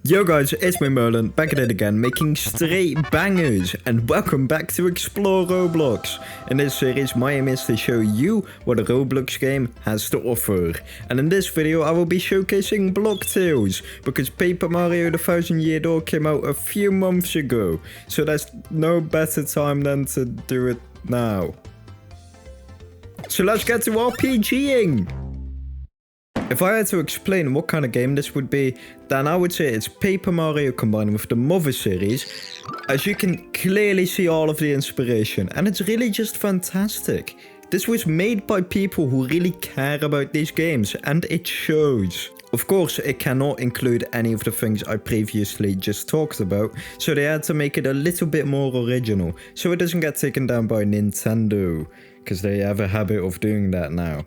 Yo guys, it's me Merlun, back at it again, making straight bangers, and welcome back to Explore Roblox. In this series, my aim is to show you what a Roblox game has to offer. And in this video, I will be showcasing BlockTales, because Paper Mario the Thousand Year Door came out a few months ago, so there's no better time than to do it now. So let's get to RPGing! If I had to explain what kind of game this would be, then I would say it's Paper Mario combined with the Mother series, as you can clearly see all of the inspiration, and it's really just fantastic. This was made by people who really care about these games, and it shows. Of course, it cannot include any of the things I previously just talked about, so they had to make it a little bit more original, so it doesn't get taken down by Nintendo, because they have a habit of doing that now.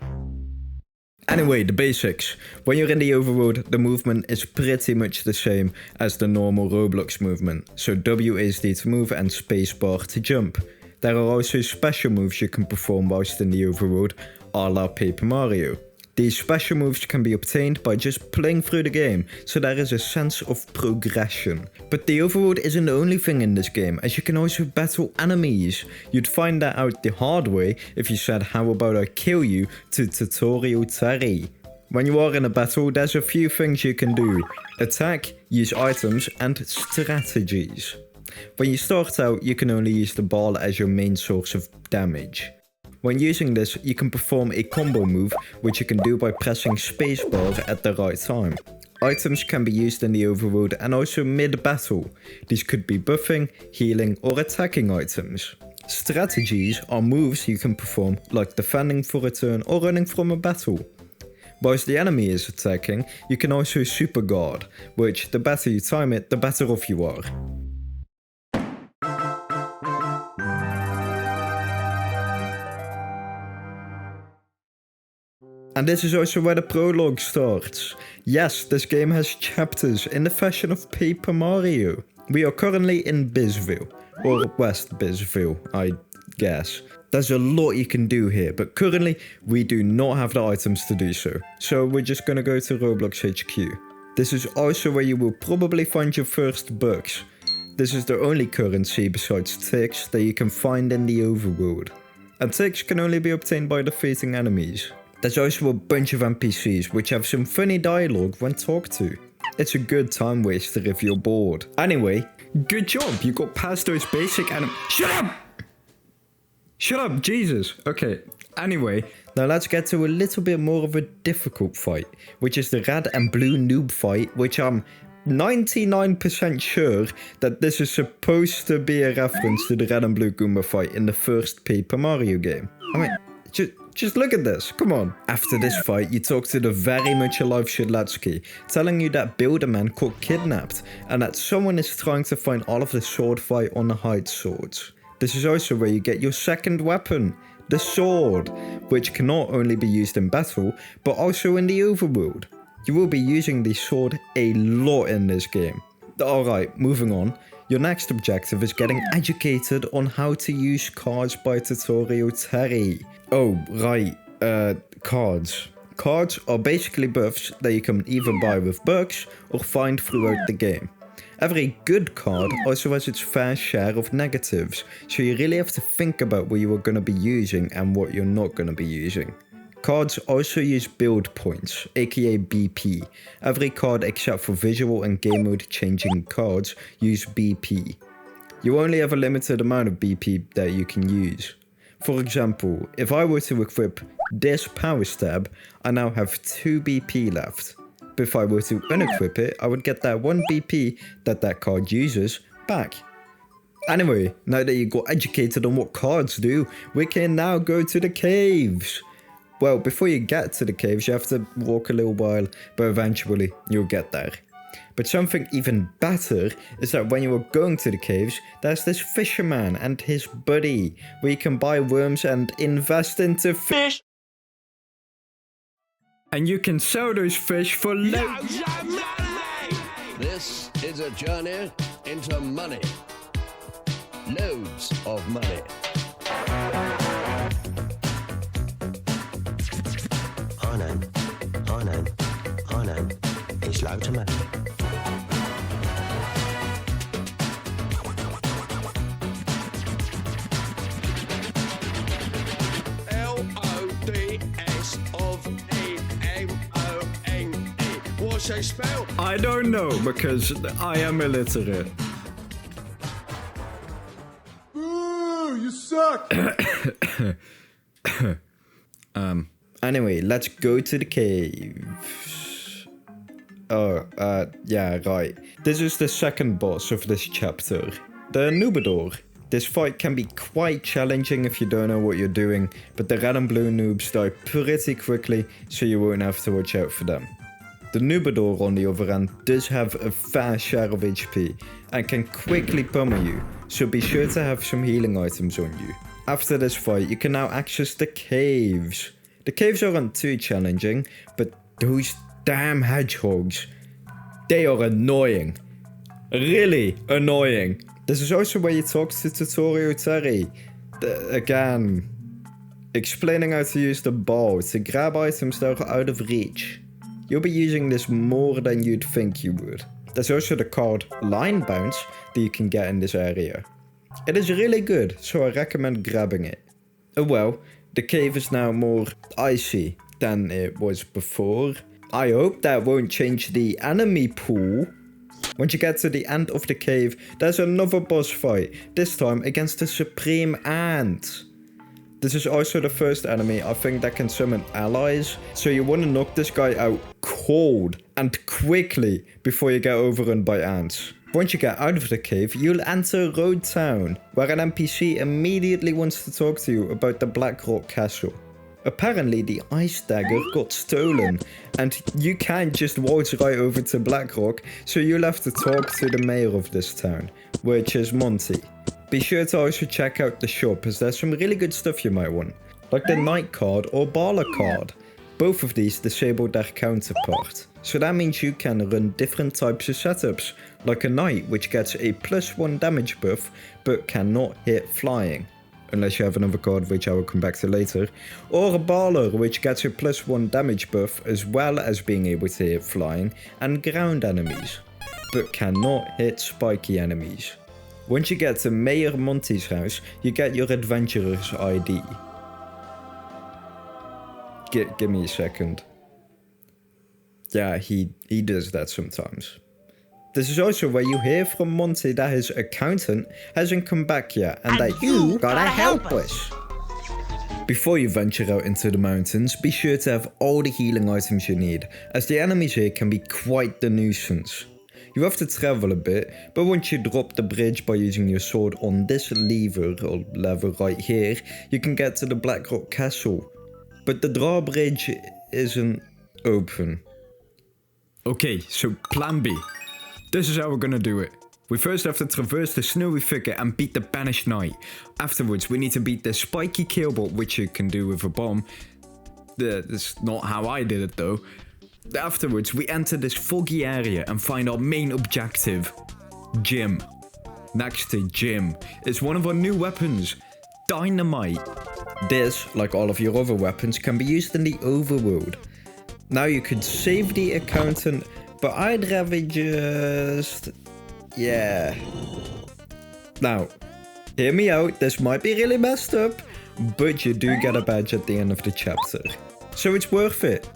Anyway, the basics. When you're in the overworld, the movement is pretty much the same as the normal Roblox movement. So WASD to move and spacebar to jump. There are also special moves you can perform whilst in the overworld, a la Paper Mario. These special moves can be obtained by just playing through the game, so there is a sense of progression. But the overworld isn't the only thing in this game, as you can also battle enemies. You'd find that out the hard way if you said "how about I kill you" to tutorial Terry. When you are in a battle, there's a few things you can do: attack, use items, and strategies. When you start out, you can only use the ball as your main source of damage. When using this, you can perform a combo move, which you can do by pressing spacebar at the right time. Items can be used in the overworld and also mid-battle. These could be buffing, healing, or attacking items. Strategies are moves you can perform, like defending for a turn or running from a battle. Whilst the enemy is attacking, you can also super guard, which the better you time it, the better off you are. And this is also where the prologue starts. Yes, this game has chapters in the fashion of Paper Mario. We are currently in Bizville, or West Bizville, I guess. There's a lot you can do here, but currently we do not have the items to do so. So we're just gonna go to Roblox HQ. This is also where you will probably find your first bugs. This is the only currency besides ticks that you can find in the overworld. And ticks can only be obtained by defeating enemies. There's also a bunch of NPCs which have some funny dialogue when talked to. It's a good time waster if you're bored. Anyway, good job, you got past those basic Shut up! Shut up, Jesus! Okay, anyway, now let's get to a little bit more of a difficult fight, which is the red and blue noob fight, which I'm 99% sure that this is supposed to be a reference to the red and blue Goomba fight in the first Paper Mario game. I mean, just look at this, come on. After this fight, you talk to the very much alive Shedlatsky, telling you that Builderman got kidnapped, and that someone is trying to find all of the sword fight on the hide swords. This is also where you get your second weapon, the sword, which can not only be used in battle, but also in the overworld. You will be using the sword a lot in this game. Alright, moving on. Your next objective is getting educated on how to use cards by tutorial Terry. Oh, right, cards. Cards are basically buffs that you can either buy with bucks or find throughout the game. Every good card also has its fair share of negatives, so you really have to think about what you are going to be using and what you're not going to be using. Cards also use build points, aka BP. Every card except for visual and game mode changing cards use BP. You only have a limited amount of BP that you can use. For example, if I were to equip this power stab, I now have 2 BP left. But if I were to unequip it, I would get that 1 BP that card uses back. Anyway, now that you got educated on what cards do, we can now go to the caves. Well, before you get to the caves, you have to walk a little while, but eventually you'll get there. But something even better is that when you are going to the caves, there's this fisherman and his buddy, where you can buy worms and invest into fish. And you can sell those fish for loads of money! This is a journey into money. Loads of money. I know. It's loads of money. say spell? I don't know, because I am illiterate. Boo! You suck! Anyway, let's go to the caves. Oh, yeah, right. This is the second boss of this chapter, the Noobador. This fight can be quite challenging if you don't know what you're doing, but the red and blue noobs die pretty quickly, so you won't have to watch out for them. The Noobador, on the other hand, does have a fair share of HP and can quickly pummel you, so be sure to have some healing items on you. After this fight, you can now access the caves. The caves aren't too challenging, but those damn hedgehogs, they are annoying. Really annoying. This is also where you talk to Tutorial Terry. Again, explaining how to use the bow to grab items that are out of reach. You'll be using this more than you'd think you would. There's also the card Line Bounce that you can get in this area. It is really good, so I recommend grabbing it. Oh well, the cave is now more icy than it was before. I hope that won't change the enemy pool. Once you get to the end of the cave, there's another boss fight, this time against the Supreme Ant. This is also the first enemy I think that can summon allies, so you want to knock this guy out cold and quickly before you get overrun by ants. Once you get out of the cave, you'll enter Road Town, where an NPC immediately wants to talk to you about the Blackrock castle. Apparently the ice dagger got stolen, and you can't just waltz right over to Blackrock, so you'll have to talk to the mayor of this town, which is Monty. Be sure to also check out the shop, as there's some really good stuff you might want, like the Knight card or Baller card. Both of these disable their counterpart, so that means you can run different types of setups, like a Knight which gets a +1 damage buff, but cannot hit flying. Unless you have another card which I will come back to later, or a Baller which gets a +1 damage buff as well as being able to hit flying and ground enemies, but cannot hit spiky enemies. Once you get to Mayor Monty's house, you get your adventurer's ID. Give me a second. Yeah, he does that sometimes. This is also where you hear from Monty that his accountant hasn't come back yet and that you gotta help us. Before you venture out into the mountains, be sure to have all the healing items you need, as the enemies here can be quite the nuisance. You have to travel a bit, but once you drop the bridge by using your sword on this lever or lever right here, you can get to the Blackrock castle. But the drawbridge isn't open. Okay, so plan B. This is how we're gonna do it. We first have to traverse the snowy thicket and beat the banished knight. Afterwards, we need to beat the spiky killbot, which you can do with a bomb. That's not how I did it though. Afterwards, we enter this foggy area and find our main objective, Jim. Next to Jim is one of our new weapons, Dynamite. This, like all of your other weapons, can be used in the overworld. Now you could save the accountant, but I'd rather just... yeah. Now, hear me out, this might be really messed up, but you do get a badge at the end of the chapter. So it's worth it.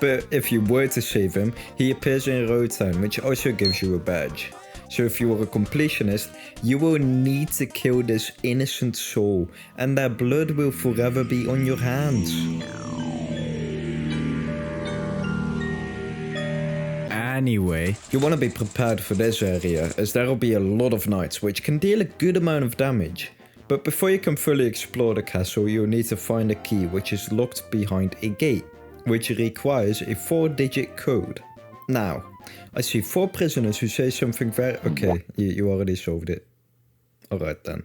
But if you were to save him, he appears in Road Town, which also gives you a badge. So if you are a completionist, you will need to kill this innocent soul, and their blood will forever be on your hands. Anyway, you want to be prepared for this area, as there will be a lot of knights which can deal a good amount of damage. But before you can fully explore the castle, you'll need to find a key which is locked behind a gate, which requires a 4-digit code. Now, I see 4 prisoners who say something very... okay, you already solved it. Alright then.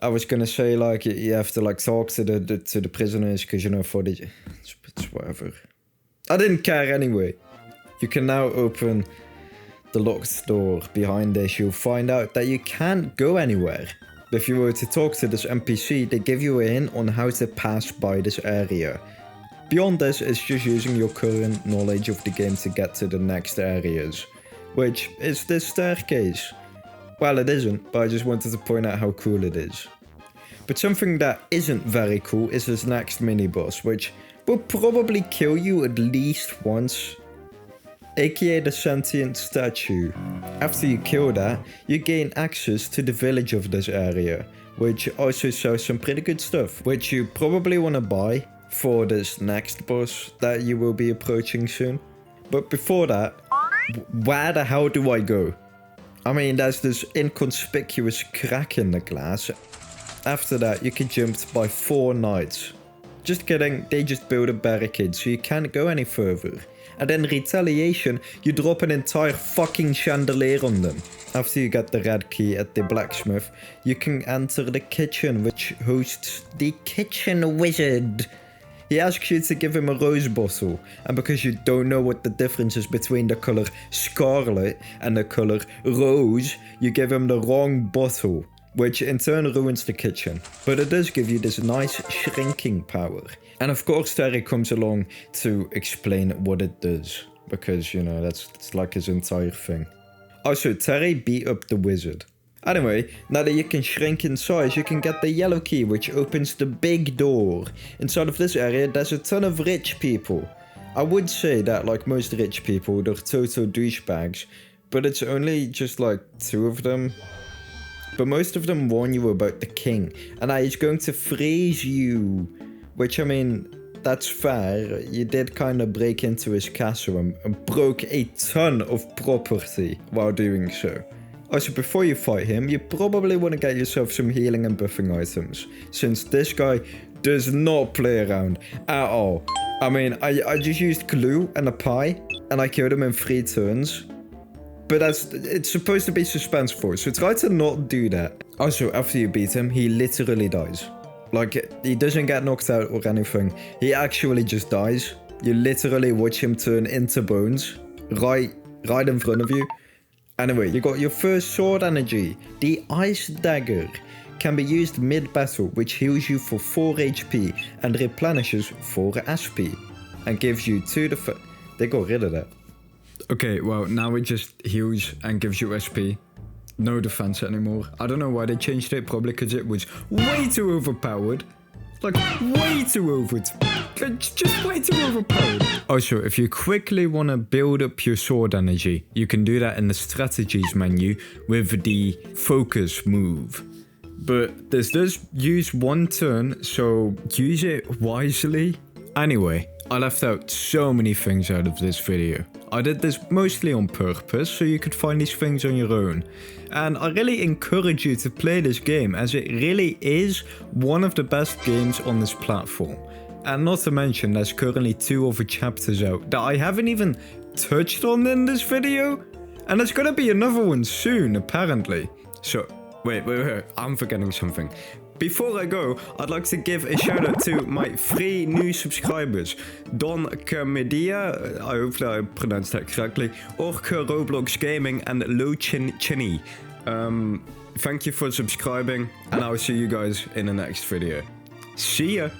I was gonna say, like, you have to, like, talk to the prisoners, because, you know, 4-digit... it's whatever. I didn't care anyway. You can now open the locked door. Behind this, you'll find out that you can't go anywhere. If you were to talk to this NPC, they give you a hint on how to pass by this area. Beyond this, it's just using your current knowledge of the game to get to the next areas, which is this staircase. Well, it isn't, but I just wanted to point out how cool it is. But something that isn't very cool is this next mini-boss, which will probably kill you at least once. aka the sentient statue. After you kill that, you gain access to the village of this area, which also sells some pretty good stuff, which you probably want to buy for this next boss that you will be approaching soon. But before that, where the hell do I go? I mean, there's this inconspicuous crack in the glass. After that, you can jump by 4 knights. Just kidding, they just build a barricade so you can't go any further. And in retaliation, you drop an entire fucking chandelier on them. After you get the red key at the blacksmith, you can enter the kitchen, which hosts the kitchen wizard. He asks you to give him a rose bottle, and because you don't know what the difference is between the colour scarlet and the colour rose, you give him the wrong bottle, which in turn ruins the kitchen. But it does give you this nice shrinking power. And of course Terry comes along to explain what it does, because, you know, that's like his entire thing. Also, Terry beat up the wizard. Anyway, now that you can shrink in size, you can get the yellow key, which opens the big door. Inside of this area, there's a ton of rich people. I would say that, like most rich people, they're total douchebags, but it's only just like 2 of them. But most of them warn you about the king, and that he's going to freeze you. Which, I mean, that's fair. You did kind of break into his castle and broke a ton of property while doing so. Also, before you fight him, you probably want to get yourself some healing and buffing items, since this guy does not play around at all. I mean, I just used glue and a pie, and I killed him in 3 turns. But it's supposed to be suspenseful, so try to not do that. Also, after you beat him, he literally dies. Like, he doesn't get knocked out or anything. He actually just dies. You literally watch him turn into bones right in front of you. Anyway, you got your first sword energy. The Ice Dagger can be used mid-battle, which heals you for 4 HP and replenishes 4 SP. And gives you 2 defense. They got rid of that. Okay, well, now it just heals and gives you SP. No defense anymore. I don't know why they changed it, probably because it was way too overpowered. Like, way too just way too overpowered. Also, if you quickly want to build up your sword energy, you can do that in the strategies menu with the focus move. But this does use 1 turn, so use it wisely. Anyway, I left out so many things out of this video. I did this mostly on purpose, so you could find these things on your own. And I really encourage you to play this game, as it really is one of the best games on this platform. And not to mention, there's currently 2 other chapters out that I haven't even touched on in this video. And there's gonna be another one soon, apparently. So, wait, I'm forgetting something. Before I go, I'd like to give a shout out to my 3 new subscribers. Don Camedia, I hope that I pronounced that correctly, Orca Roblox Gaming, and Lo Chinny. Thank you for subscribing, and I'll see you guys in the next video. See ya!